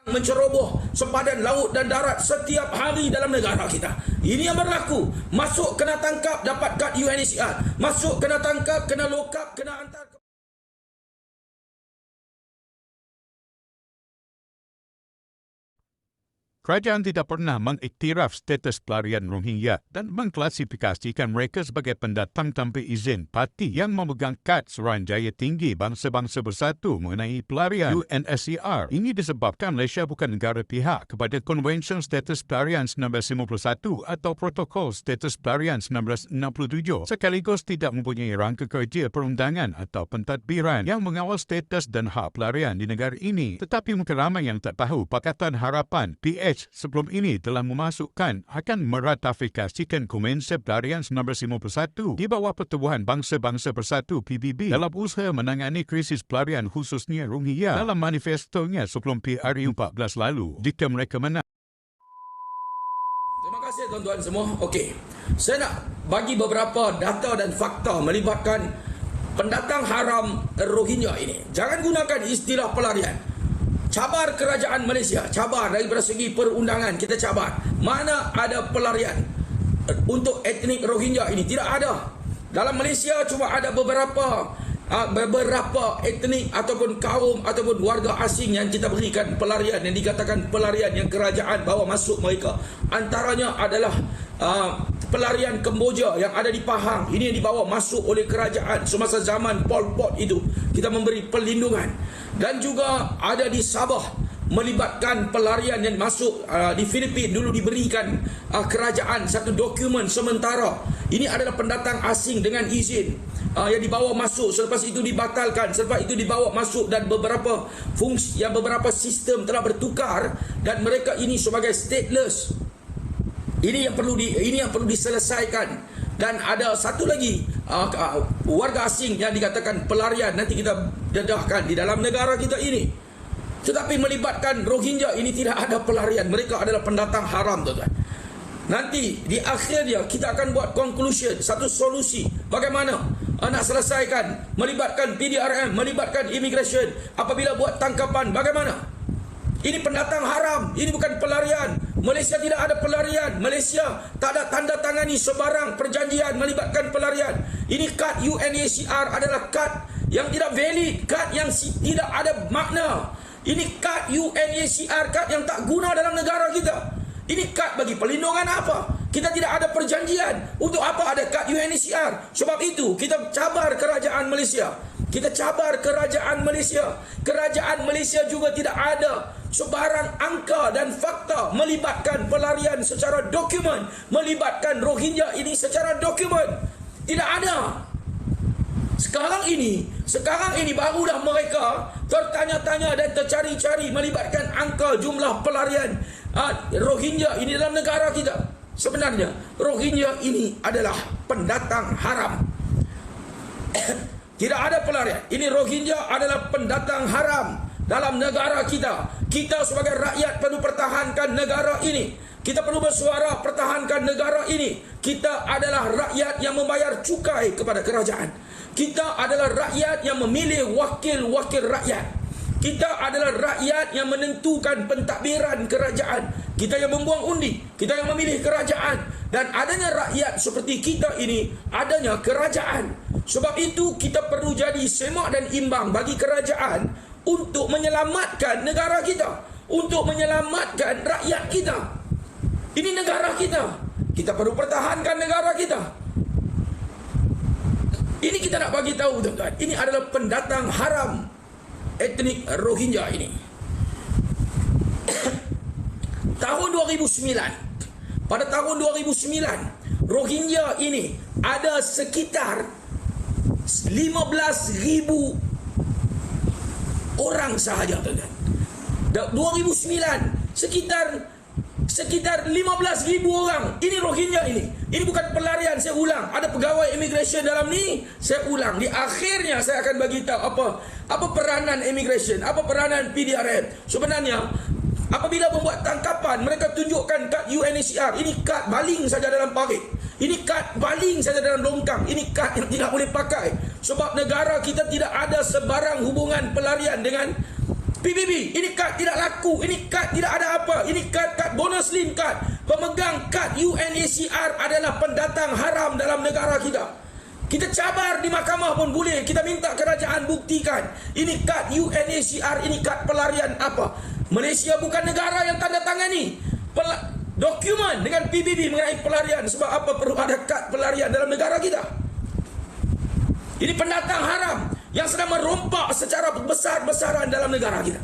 menceroboh sempadan laut dan darat setiap hari dalam negara kita. Ini yang berlaku. Masuk kena tangkap, dapat kad UNHCR. Masuk kena tangkap, kena lokap, kena hantar. Kerajaan tidak pernah mengiktiraf status pelarian Rohingya dan mengklasifikasikan mereka sebagai pendatang tanpa izin. Parti yang memegang kad Suruhanjaya Tinggi Bangsa-Bangsa Bersatu mengenai pelarian UNHCR. Ini disebabkan Malaysia bukan negara pihak kepada Konvensyen Status Pelarian 1951 atau Protokol Status Pelarian 1967, sekaligus tidak mempunyai rangka kerja perundangan atau pentadbiran yang mengawal status dan hak pelarian di negara ini. Tetapi mungkin ramai yang tak tahu Pakatan Harapan PH sebelum ini telah memasukkan akan meratifikasikan Konvensyen Pelarian 1951 di bawah Pertubuhan Bangsa-Bangsa Bersatu PBB dalam usaha menangani krisis pelarian khususnya Rohingya dalam manifestonya sebelum PRU 14 lalu jika mereka menang. Terima kasih tuan-tuan semua. Okey, saya nak bagi beberapa data dan fakta melibatkan pendatang haram Rohingya ini. Jangan gunakan istilah pelarian. Cabar kerajaan Malaysia, cabar daripada segi perundangan, kita cabar. Mana ada pelarian untuk etnik Rohingya ini? Tidak ada. Dalam Malaysia cuma ada beberapa etnik ataupun kaum ataupun warga asing yang kita berikan pelarian, yang dikatakan pelarian yang kerajaan bawa masuk mereka. Antaranya adalah pelarian Kemboja yang ada di Pahang. Ini yang dibawa masuk oleh kerajaan semasa zaman Pol Pot itu. Kita memberi perlindungan. Dan juga ada di Sabah melibatkan pelarian yang masuk di Filipina. Dulu diberikan kerajaan satu dokumen sementara. Ini adalah pendatang asing dengan izin yang dibawa masuk, selepas itu dibatalkan, selepas itu dibawa masuk dan beberapa fungsi yang beberapa sistem telah bertukar dan mereka ini sebagai stateless. Ini yang perlu diselesaikan. Dan ada satu lagi warga asing yang dikatakan pelarian, nanti kita dedahkan di dalam negara kita ini. Tetapi melibatkan Rohingya ini tidak ada pelarian, mereka adalah pendatang haram, tuan-tuan. Nanti di akhirnya kita akan buat conclusion, satu solusi bagaimana nak selesaikan, melibatkan PDRM, melibatkan immigration. Apabila buat tangkapan, bagaimana? Ini pendatang haram, ini bukan pelarian. Malaysia tidak ada pelarian. Malaysia tak ada tanda tangani sebarang perjanjian melibatkan pelarian. Ini kad UNHCR adalah kad yang tidak valid, kad yang tidak ada makna. Ini kad UNHCR, kad yang tak guna dalam negara kita. Ini kad bagi perlindungan apa? Kita tidak ada perjanjian. Untuk apa ada kad UNHCR? Sebab itu kita cabar kerajaan Malaysia. Kita cabar kerajaan Malaysia. Kerajaan Malaysia juga tidak ada sebarang angka dan fakta melibatkan pelarian secara dokumen, melibatkan Rohingya ini secara dokumen. Tidak ada. Sekarang ini barulah mereka tertanya-tanya dan tercari-cari melibatkan angka jumlah pelarian Rohingya ini dalam negara kita. Sebenarnya Rohingya ini adalah pendatang haram. Tidak ada pelarian. Ini Rohingya adalah pendatang haram dalam negara kita. Kita sebagai rakyat perlu pertahankan negara ini. Kita perlu bersuara pertahankan negara ini. Kita adalah rakyat yang membayar cukai kepada kerajaan. Kita adalah rakyat yang memilih wakil-wakil rakyat. Kita adalah rakyat yang menentukan pentadbiran kerajaan. Kita yang membuang undi. Kita yang memilih kerajaan. Dan adanya rakyat seperti kita ini, adanya kerajaan. Sebab itu kita perlu jadi semak dan imbang bagi kerajaan untuk menyelamatkan negara kita, untuk menyelamatkan rakyat kita. Ini negara kita. Kita perlu pertahankan negara kita. Ini kita nak bagi tahu, tuan-tuan. Ini adalah pendatang haram etnik Rohingya ini. Tahun 2009, pada tahun 2009, Rohingya ini ada sekitar 15,000 orang sahaja, tuan-tuan. 2009 sekitar 15,000 orang. Ini Rohingya ini. Ini bukan pelarian, saya ulang. Ada pegawai immigration dalam ni, saya ulang. Di akhirnya saya akan bagi tahu apa peranan immigration, apa peranan PDRM. Sebenarnya apabila membuat tangkapan, mereka tunjukkan kad UNHCR. Ini kad baling saja dalam parit. Ini kad baling saja dalam longkang. Ini kad yang tidak boleh pakai. Sebab negara kita tidak ada sebarang hubungan pelarian dengan PBB, ini kad tidak laku, ini kad tidak ada apa, ini kad bonus slim kad. Pemegang kad UNHCR adalah pendatang haram dalam negara kita. Kita cabar di mahkamah pun boleh, kita minta kerajaan buktikan. Ini kad UNHCR, ini kad pelarian apa. Malaysia bukan negara yang tanda tangani dokumen dengan PBB mengenai pelarian. Sebab apa perlu ada kad pelarian dalam negara kita? Ini pendatang haram yang sedang merompak secara besar-besaran dalam negara kita.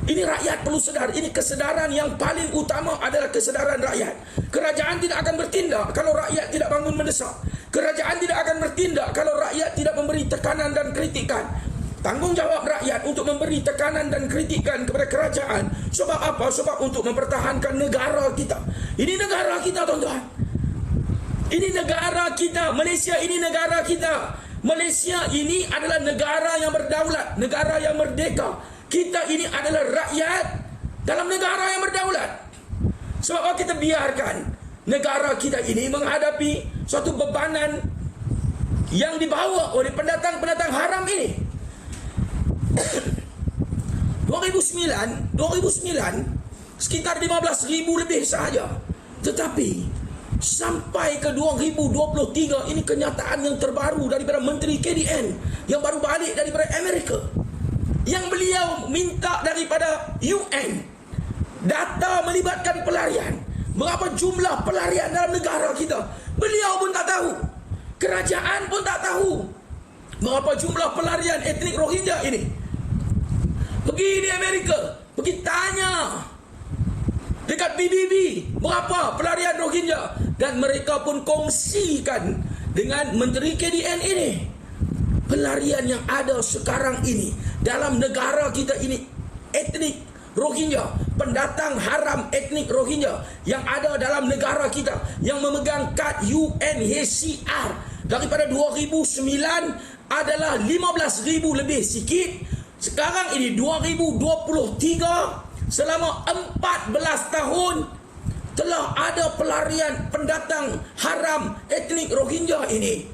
Ini rakyat perlu sedar. Ini kesedaran yang paling utama adalah kesedaran rakyat. Kerajaan tidak akan bertindak kalau rakyat tidak bangun mendesak. Kerajaan tidak akan bertindak kalau rakyat tidak memberi tekanan dan kritikan. Tanggungjawab rakyat untuk memberi tekanan dan kritikan kepada kerajaan. Sebab apa? Sebab untuk mempertahankan negara kita. Ini negara kita, tuan-tuan. Ini negara kita. Malaysia ini negara kita. Malaysia ini adalah negara yang berdaulat, negara yang merdeka. Kita ini adalah rakyat dalam negara yang berdaulat. Sebab apa kita biarkan negara kita ini menghadapi suatu bebanan yang dibawa oleh pendatang-pendatang haram ini? 2009 sekitar 15,000 lebih sahaja. Tetapi sampai ke 2023 ini kenyataan yang terbaru daripada Menteri KDN yang baru balik daripada Amerika, yang beliau minta daripada UN data melibatkan pelarian. Berapa jumlah pelarian dalam negara kita? Beliau pun tak tahu. Kerajaan pun tak tahu berapa jumlah pelarian etnik Rohingya ini. Pergi di Amerika, pergi tanya dekat PBB berapa pelarian Rohingya, dan mereka pun kongsikan dengan Menteri KDN ini. Pelarian yang ada sekarang ini dalam negara kita ini etnik Rohingya, pendatang haram etnik Rohingya yang ada dalam negara kita, yang memegang kad UNHCR daripada 2009 adalah 15,000 lebih sikit. Sekarang ini 2023, selama 14 tahun telah ada pelarian pendatang haram etnik Rohingya ini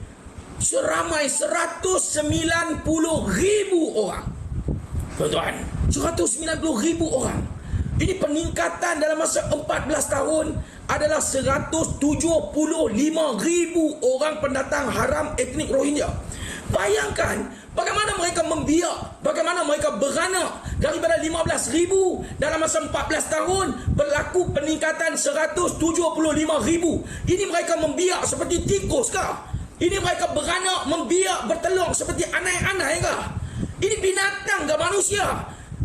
seramai 190,000 orang. Tuan-tuan, 190,000 orang. Ini peningkatan dalam masa 14 tahun adalah 175,000 orang pendatang haram etnik Rohingya. Bayangkan bagaimana mereka membiak, bagaimana mereka beranak daripada 15,000 dalam masa 14 tahun berlaku peningkatan 175,000. Ini mereka membiak seperti tikus kah? Ini mereka beranak, membiak, bertelur seperti anai-anai kah? Ini binatang ke manusia?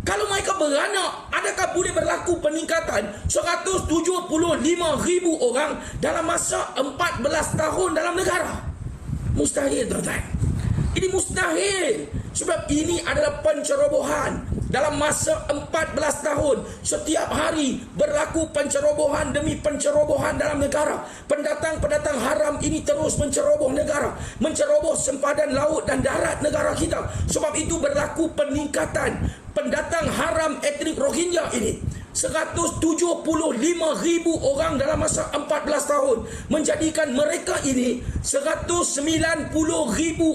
Kalau mereka beranak, adakah boleh berlaku peningkatan 175,000 orang dalam masa 14 tahun dalam negara? Mustahil, tuan-tuan. Ini mustahil. Sebab ini adalah pencerobohan. Dalam masa 14 tahun, setiap hari berlaku pencerobohan demi pencerobohan dalam negara. Pendatang-pendatang haram ini terus menceroboh negara, menceroboh sempadan laut dan darat negara kita. Sebab itu berlaku peningkatan pendatang haram etnik Rohingya ini. 175,000 orang dalam masa 14 tahun, menjadikan mereka ini 190,000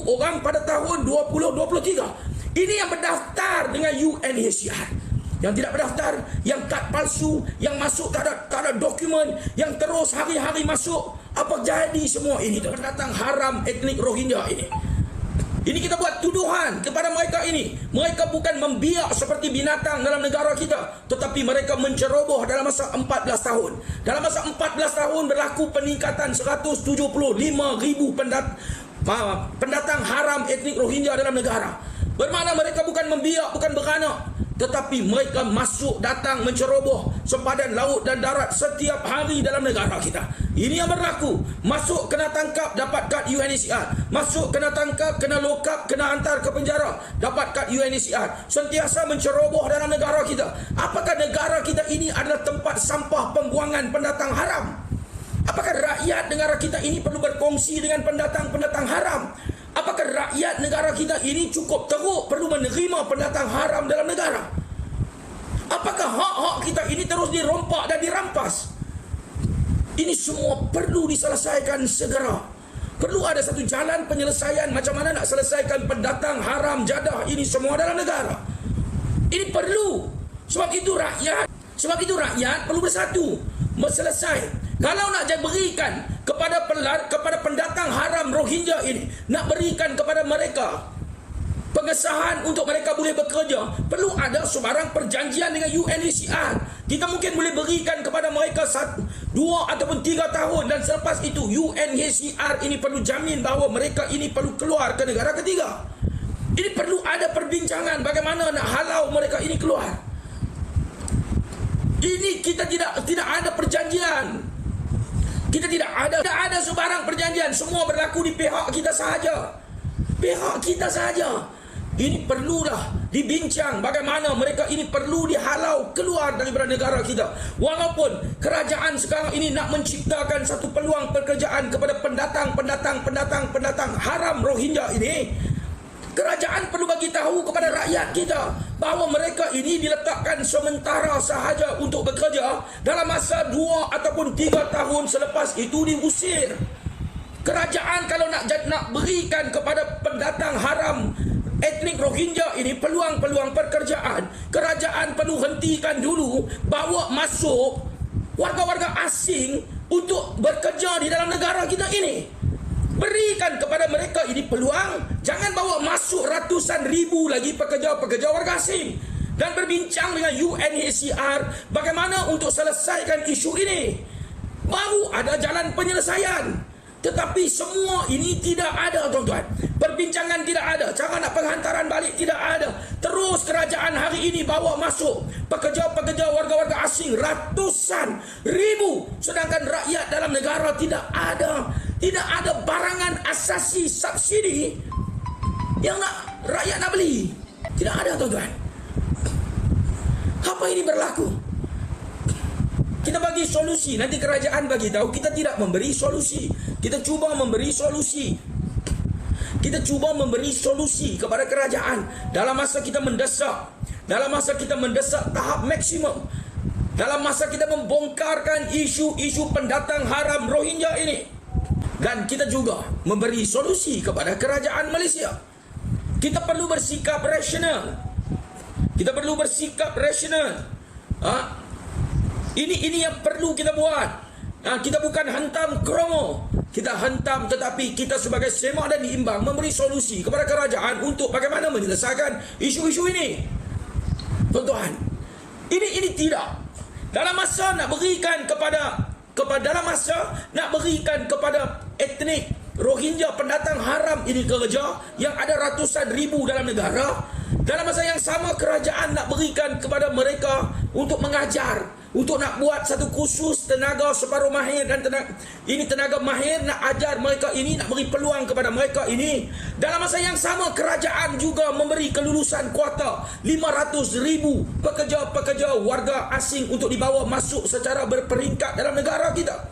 orang pada tahun 2023. Ini yang berdaftar dengan UNHCR. Yang tidak berdaftar, yang kad palsu, yang masuk tak ada dokumen, yang terus hari-hari masuk. Apa jadi semua ini? Pendatang haram etnik Rohingya ini. Ini kita buat tuduhan kepada mereka ini. Mereka bukan membiak seperti binatang dalam negara kita, tetapi mereka menceroboh dalam masa 14 tahun. Dalam masa 14 tahun berlaku peningkatan 175,000 pendatang haram etnik Rohingya dalam negara. Bermakna mereka bukan membiak, bukan beranak, tetapi mereka masuk, datang, menceroboh sempadan laut dan darat setiap hari dalam negara kita. Ini yang berlaku. Masuk kena tangkap, dapat kad UNHCR. Masuk kena tangkap, kena lokap, kena hantar ke penjara, dapat kad UNHCR. Sentiasa menceroboh dalam negara kita. Apakah negara kita ini adalah tempat sampah pembuangan pendatang haram? Apakah rakyat negara kita ini perlu berkongsi dengan pendatang-pendatang haram? Apakah rakyat negara kita ini cukup teruk perlu menerima pendatang haram dalam negara? Apakah hak-hak kita ini terus dirompak dan dirampas? Ini semua perlu diselesaikan segera. Perlu ada satu jalan penyelesaian macam mana nak selesaikan pendatang haram jadah ini semua dalam negara. Ini perlu. Sebab itu rakyat perlu bersatu, selesai. Kalau nak berikan kepada pendatang haram Rohingya ini, nak berikan kepada mereka pengesahan untuk mereka boleh bekerja, perlu ada sebarang perjanjian dengan UNHCR. Kita mungkin boleh berikan kepada mereka 2 ataupun 3 tahun, dan selepas itu UNHCR ini perlu jamin bahawa mereka ini perlu keluar ke negara ketiga. Ini perlu ada perbincangan bagaimana nak halau mereka ini keluar. Ini kita tidak ada perjanjian. Kita tidak ada sebarang perjanjian. Semua berlaku di pihak kita sahaja. Pihak kita sahaja. Ini perlulah dibincang bagaimana mereka ini perlu dihalau keluar daripada negara kita. Walaupun kerajaan sekarang ini nak menciptakan satu peluang pekerjaan kepada pendatang haram Rohingya ini, kerajaan perlu bagi tahu kepada rakyat kita bahawa mereka ini diletakkan sementara sahaja untuk bekerja, dalam masa 2 ataupun 3 tahun selepas itu diusir. Kerajaan kalau nak berikan kepada pendatang haram etnik Rohingya ini peluang-peluang pekerjaan, kerajaan perlu hentikan dulu bawa masuk warga-warga asing untuk bekerja di dalam negara kita ini. Berikan kepada mereka ini peluang. Jangan bawa masuk ratusan ribu lagi pekerja-pekerja warga asing. Dan berbincang dengan UNHCR bagaimana untuk selesaikan isu ini. Baru ada jalan penyelesaian. Tetapi semua ini tidak ada, tuan-tuan. Perbincangan tidak ada. Cara nak penghantaran balik tidak ada. Terus kerajaan hari ini bawa masuk pekerja-pekerja warga-warga asing ratusan ribu. Sedangkan rakyat dalam negara tidak ada. Tidak ada barangan asasi subsidi yang rakyat nak beli. Tidak ada, tuan-tuan. Apa ini berlaku? Kita bagi solusi. Nanti kerajaan bagi tahu kita tidak memberi solusi. Kita cuba memberi solusi. Kita cuba memberi solusi kepada kerajaan dalam masa kita mendesak. Dalam masa kita mendesak tahap maksimum. Dalam masa kita membongkarkan isu-isu pendatang haram Rohingya ini. Dan kita juga memberi solusi kepada kerajaan Malaysia. Kita perlu bersikap rasional. Kita perlu bersikap rasional. Ini yang perlu kita buat. Kita bukan hantam kromo. Kita hantam, tetapi kita sebagai semak dan diimbang memberi solusi kepada kerajaan untuk bagaimana menyelesaikan isu-isu ini. Tuan-tuan, ini tidak. Dalam masa nak berikan kepada etnik Rohingya pendatang haram ini kerja yang ada ratusan ribu dalam negara, dalam masa yang sama kerajaan nak berikan kepada mereka untuk mengajar, untuk nak buat satu kursus tenaga separuh mahir dan tenaga mahir nak ajar mereka ini, nak beri peluang kepada mereka ini. Dalam masa yang sama kerajaan juga memberi kelulusan kuota 500,000 pekerja-pekerja warga asing untuk dibawa masuk secara berperingkat dalam negara kita.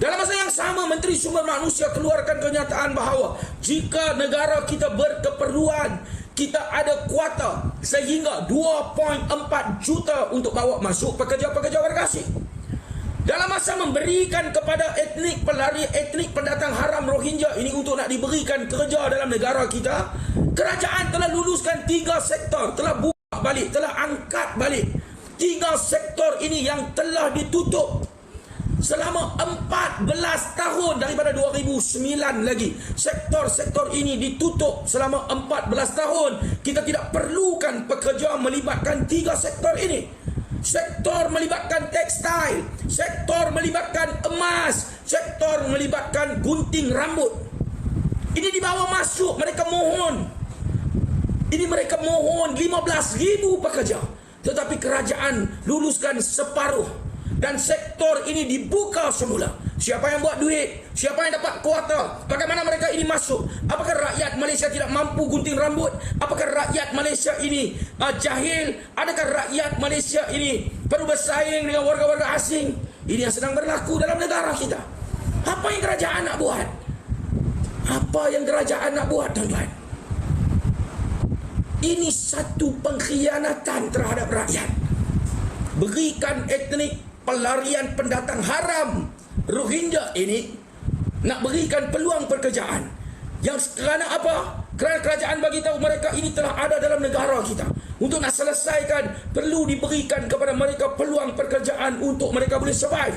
Dalam masa yang sama Menteri Sumber Manusia keluarkan kenyataan bahawa jika negara kita berkeperluan, kita ada kuota sehingga 2.4 juta untuk bawa masuk pekerja-pekerja warga asing. Dalam masa memberikan kepada etnik pendatang haram Rohingya ini untuk nak diberikan kerja dalam negara kita, kerajaan telah luluskan 3 sektor, telah buka balik, telah angkat balik 3 sektor ini yang telah ditutup selama 14 tahun daripada 2009 lagi. Sektor-sektor ini ditutup selama 14 tahun. Kita tidak perlukan pekerja melibatkan 3 sektor ini. Sektor melibatkan tekstil, sektor melibatkan emas, sektor melibatkan gunting rambut. Ini dibawa masuk, mereka mohon. Ini mereka mohon 15,000 pekerja. Tetapi kerajaan luluskan separuh. Dan sektor ini dibuka semula. Siapa yang buat duit? Siapa yang dapat kuota? Bagaimana mereka ini masuk? Apakah rakyat Malaysia tidak mampu gunting rambut? Apakah rakyat Malaysia ini jahil? Adakah rakyat Malaysia ini perlu bersaing dengan warga-warga asing? Ini yang sedang berlaku dalam negara kita. Apa yang kerajaan nak buat? Apa yang kerajaan nak buat, tuan-tuan? Ini satu pengkhianatan terhadap rakyat. Berikan etnik pelarian pendatang haram Rohingya ini, nak berikan peluang pekerjaan. Yang kerana apa? Kerana kerajaan bagi tahu mereka ini telah ada dalam negara kita. untuk nak selesaikan, perlu diberikan kepada mereka peluang pekerjaan untuk mereka boleh survive.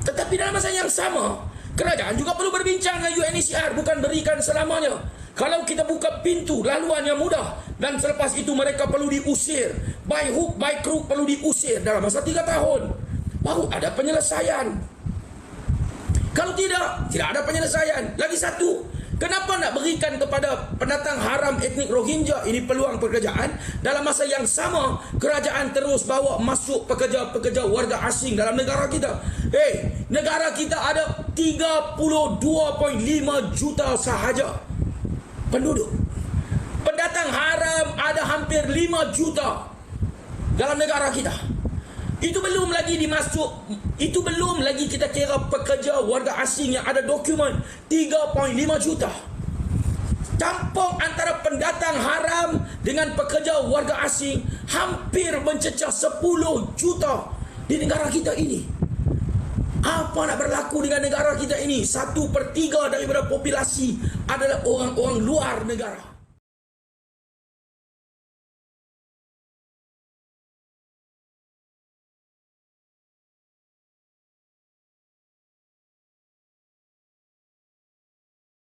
Tetapi dalam masa yang sama, kerajaan juga perlu berbincang dengan UNHCR, bukan berikan selamanya. Kalau kita buka pintu laluan yang mudah, dan selepas itu mereka perlu diusir, by hook by crook perlu diusir dalam masa 3 tahun, baru ada penyelesaian. Kalau tidak ada penyelesaian. Lagi satu, kenapa nak berikan kepada pendatang haram etnik Rohingya ini peluang pekerjaan, dalam masa yang sama kerajaan terus bawa masuk pekerja-pekerja warga asing dalam negara kita? Negara kita ada 32.5 juta sahaja penduduk. Pendatang haram ada hampir 5 juta dalam negara kita. Itu belum lagi kita kira pekerja warga asing yang ada dokumen 3.5 juta. Campur antara pendatang haram dengan pekerja warga asing hampir mencecah 10 juta di negara kita ini. Apa nak berlaku dengan negara kita ini? 1/3 daripada populasi adalah orang-orang luar negara.